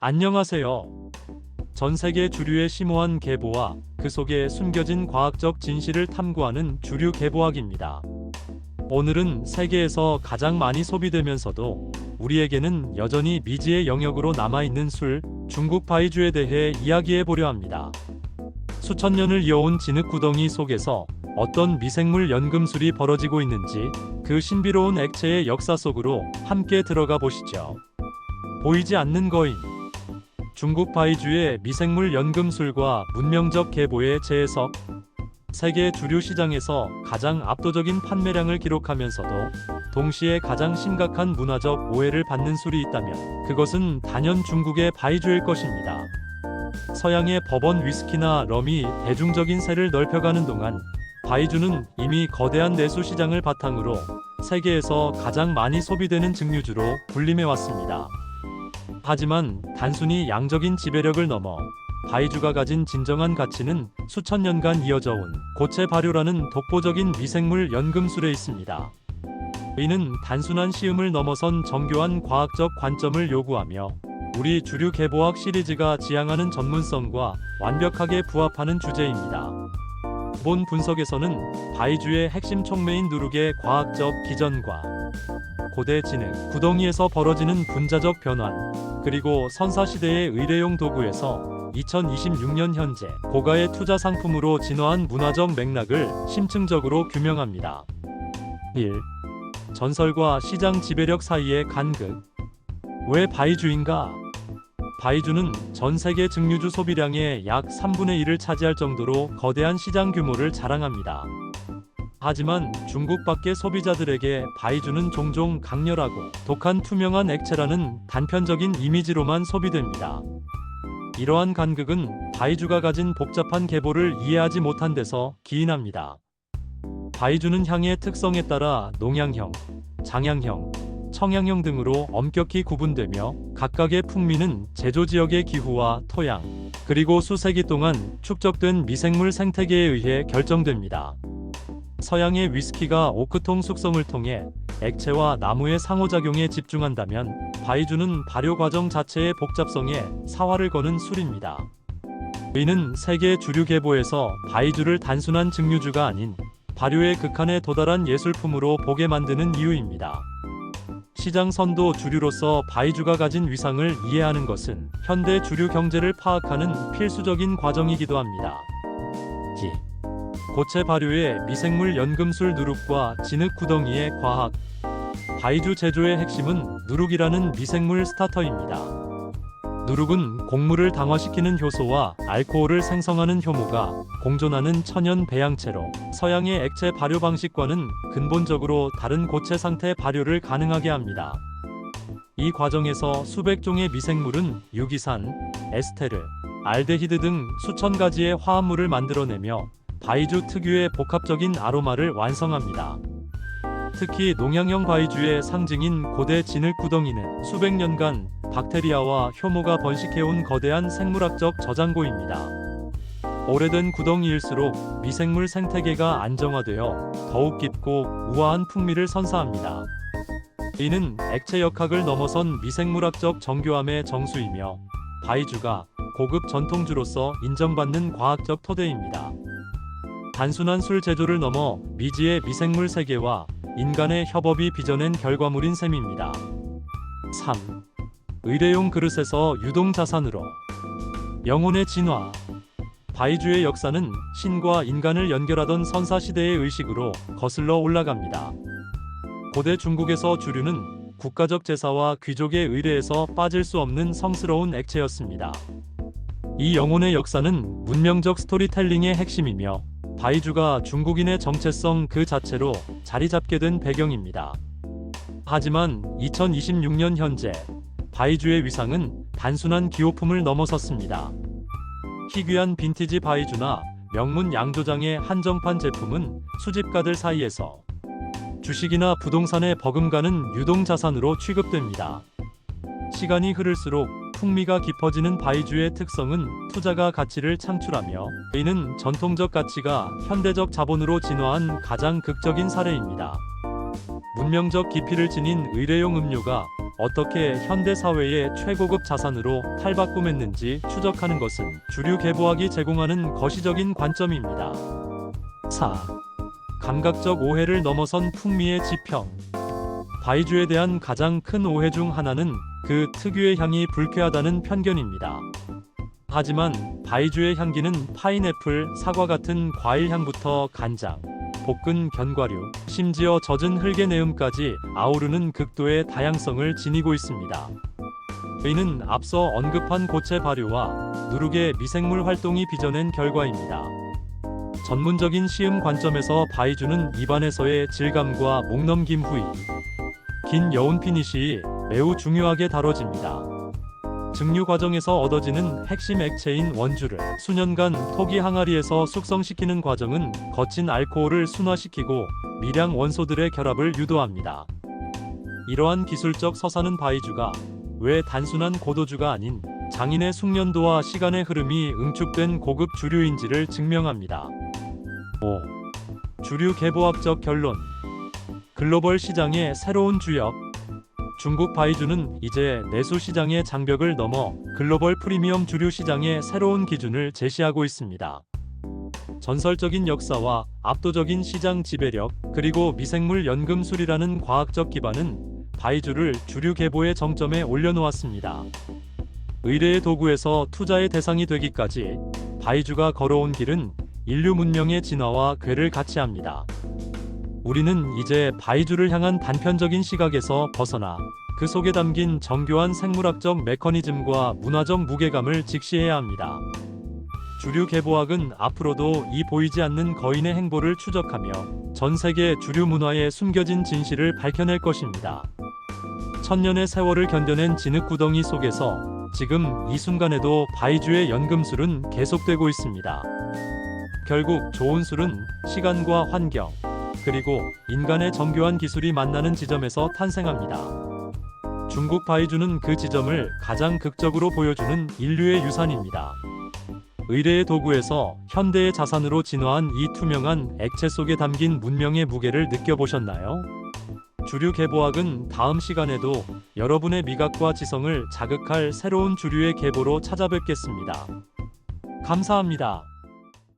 안녕하세요. 전 세계 주류의 심오한 계보와 그 속에 숨겨진 과학적 진실을 탐구하는 주류 계보학입니다. 오늘은 세계에서 가장 많이 소비되면서도 우리에게는 여전히 미지의 영역으로 남아있는 술, 중국 바이주에 대해 이야기해 보려 합니다. 수천 년을 이어온 진흙구덩이 속에서 어떤 미생물 연금술이 벌어지고 있는지 그 신비로운 액체의 역사 속으로 함께 들어가 보시죠. 보이지 않는 거인. 중국 바이주의 미생물 연금술과 문명적 계보의 재해석. 세계 주류 시장에서 가장 압도적인 판매량을 기록하면서도 동시에 가장 심각한 문화적 오해를 받는 술이 있다면 그것은 단연 중국의 바이주일 것입니다. 서양의 버번 위스키나 럼이 대중적인 세를 넓혀가는 동안 바이주는 이미 거대한 내수 시장을 바탕으로 세계에서 가장 많이 소비되는 증류주로 군림해왔습니다. 하지만 단순히 양적인 지배력을 넘어 바이주가 가진 진정한 가치는 수천 년간 이어져 온 고체 발효라는 독보적인 미생물 연금술에 있습니다. 이는 단순한 시음을 넘어선 정교한 과학적 관점을 요구하며 우리 주류 계보학 시리즈가 지향하는 전문성과 완벽하게 부합하는 주제입니다. 본 분석에서는 바이주의 핵심 촉매인 누룩의 과학적 기전과 고대 진흙 구덩이에서 벌어지는 분자적 변환, 그리고 선사시대의 의뢰용 도구에서 2026년 현재 고가의 투자 상품으로 진화한 문화적 맥락을 심층적으로 규명합니다. 1. 전설과 시장 지배력 사이의 간극. 왜 바이주인가? 바이주는 전 세계 증류주 소비량의 약 3분의 1을 차지할 정도로 거대한 시장 규모를 자랑합니다. 하지만 중국 밖의 소비자들에게 바이주는 종종 강렬하고 독한 투명한 액체라는 단편적인 이미지로만 소비됩니다. 이러한 간극은 바이주가 가진 복잡한 계보를 이해하지 못한 데서 기인합니다. 바이주는 향의 특성에 따라 농양형, 장양형, 청양형 등으로 엄격히 구분되며 각각의 풍미는 제조 지역의 기후와 토양, 그리고 수세기 동안 축적된 미생물 생태계에 의해 결정됩니다. 서양의 위스키가 오크통 숙성을 통해 액체와 나무의 상호작용에 집중한다면 바이주는 발효 과정 자체의 복잡성에 사활을 거는 술입니다. 이는 세계 주류 계보에서 바이주를 단순한 증류주가 아닌 발효의 극한에 도달한 예술품으로 보게 만드는 이유입니다. 시장 선도 주류로서 바이주가 가진 위상을 이해하는 것은 현대 주류 경제를 파악하는 필수적인 과정이기도 합니다. 고체 발효의 미생물 연금술 누룩과 진흙 구덩이의 과학. 바이주 제조의 핵심은 누룩이라는 미생물 스타터입니다. 누룩은 곡물을 당화시키는 효소와 알코올을 생성하는 효모가 공존하는 천연 배양체로 서양의 액체 발효 방식과는 근본적으로 다른 고체 상태 발효를 가능하게 합니다. 이 과정에서 수백 종의 미생물은 유기산, 에스테르, 알데히드 등 수천 가지의 화합물을 만들어내며 바이주 특유의 복합적인 아로마를 완성합니다. 특히 농양형 바이주의 상징인 고대 진흙 구덩이는 수백 년간 박테리아와 효모가 번식해온 거대한 생물학적 저장고입니다. 오래된 구덩이일수록 미생물 생태계가 안정화되어 더욱 깊고 우아한 풍미를 선사합니다. 이는 액체 역학을 넘어선 미생물학적 정교함의 정수이며 바이주가 고급 전통주로서 인정받는 과학적 토대입니다. 단순한 술 제조를 넘어 미지의 미생물 세계와 인간의 협업이 빚어낸 결과물인 셈입니다. 3. 의뢰용 그릇에서 유동 자산으로. 영혼의 진화. 바이주의 역사는 신과 인간을 연결하던 선사시대의 의식으로 거슬러 올라갑니다. 고대 중국에서 주류는 국가적 제사와 귀족의 의뢰에서 빠질 수 없는 성스러운 액체였습니다. 이 영혼의 역사는 문명적 스토리텔링의 핵심이며 바이주가 중국인의 정체성 그 자체로 자리잡게 된 배경입니다. 하지만 2026년 현재 바이주의 위상은 단순한 기호품을 넘어섰습니다. 희귀한 빈티지 바이주나 명문 양조장의 한정판 제품은 수집가들 사이에서 주식이나 부동산에 버금가는 유동자산으로 취급됩니다. 시간이 흐를수록 풍미가 깊어지는 바이주의 특성은 투자가 가치를 창출하며 이는 전통적 가치가 현대적 자본으로 진화한 가장 극적인 사례입니다. 문명적 깊이를 지닌 의뢰용 음료가 어떻게 현대 사회의 최고급 자산으로 탈바꿈했는지 추적하는 것은 주류 계보학이 제공하는 거시적인 관점입니다. 4. 감각적 오해를 넘어선 풍미의 지평. 바이주에 대한 가장 큰 오해 중 하나는 그 특유의 향이 불쾌하다는 편견입니다. 하지만 바이주의 향기는 파인애플, 사과 같은 과일 향부터 간장, 볶은 견과류, 심지어 젖은 흙의 내음까지 아우르는 극도의 다양성을 지니고 있습니다. 이는 앞서 언급한 고체 발효와 누룩의 미생물 활동이 빚어낸 결과입니다. 전문적인 시음 관점에서 바이주는 입안에서의 질감과 목넘김 후이, 긴 여운 피니쉬 매우 중요하게 다뤄집니다. 증류 과정에서 얻어지는 핵심 액체인 원주를 수년간 토기 항아리에서 숙성시키는 과정은 거친 알코올을 순화시키고 미량 원소들의 결합을 유도합니다. 이러한 기술적 서사는 바이주가 왜 단순한 고도주가 아닌 장인의 숙련도와 시간의 흐름이 응축된 고급 주류인지를 증명합니다. 5. 주류 계보학적 결론. 글로벌 시장의 새로운 주역. 중국 바이주는 이제 내수 시장의 장벽을 넘어 글로벌 프리미엄 주류 시장의 새로운 기준을 제시하고 있습니다. 전설적인 역사와 압도적인 시장 지배력, 그리고 미생물 연금술이라는 과학적 기반은 바이주를 주류 계보의 정점에 올려놓았습니다. 의뢰의 도구에서 투자의 대상이 되기까지 바이주가 걸어온 길은 인류 문명의 진화와 궤를 같이 합니다. 우리는 이제 바이주를 향한 단편적인 시각에서 벗어나 그 속에 담긴 정교한 생물학적 메커니즘과 문화적 무게감을 직시해야 합니다. 주류 계보학은 앞으로도 이 보이지 않는 거인의 행보를 추적하며 전 세계 주류 문화의 숨겨진 진실을 밝혀낼 것입니다. 천년의 세월을 견뎌낸 진흙구덩이 속에서 지금 이 순간에도 바이주의 연금술은 계속되고 있습니다. 결국 좋은 술은 시간과 환경, 그리고 인간의 정교한 기술이 만나는 지점에서 탄생합니다. 중국 바이주는 그 지점을 가장 극적으로 보여주는 인류의 유산입니다. 의뢰의 도구에서 현대의 자산으로 진화한 이 투명한 액체 속에 담긴 문명의 무게를 느껴보셨나요? 주류 계보학은 다음 시간에도 여러분의 미각과 지성을 자극할 새로운 주류의 계보로 찾아뵙겠습니다. 감사합니다.